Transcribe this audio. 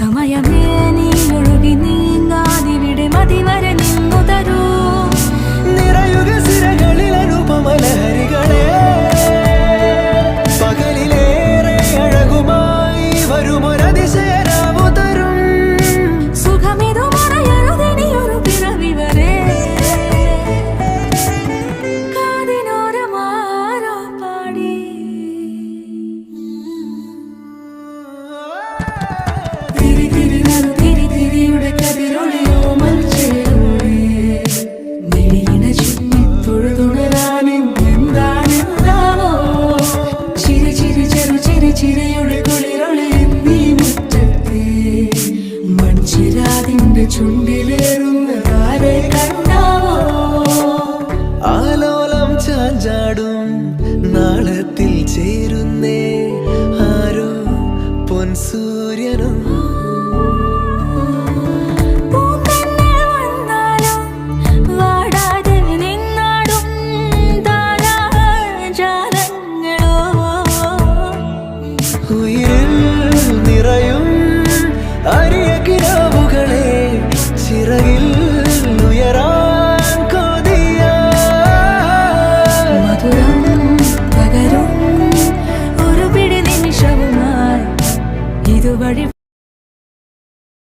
സമയമേ നീ ഒഴുകി നീങ്ങാതിവിടെ മതിവരെ നിന്നു തരൂ. നിറയുക സിരകളിൽ അനുപമലഹരികളെ, പകലിലേറെ അഴകുമായി വരുമൊരതിശയരാവു തരും. സുഖമിതു മറയരുതിനിയൊരു പിറവി വരെ. കാതിനോരമാരോ പാടി തിരി തിരി നറു തിരി തിരിയുടെ കതിരൊളിയോ മൽച്ചേരുളേ. മിഴിയിണ ചുറ്റി തൊഴുതുണരാനും എന്താണെന്താവോ. ചിരി ചിരി ചെറു ചിരി ചിരിയുടെ കുളിരൊളി നീ മുറ്റത്തെ മൺചിരാതിന്റെ ചുണ്ടിലേറുന്നതാരെ കണ്ടാവോ. ആലോലം ചാഞ്ചാടും നാളത്തിൽ ചേരുന്നേ ആരോ പൊൻസൂര്യനും.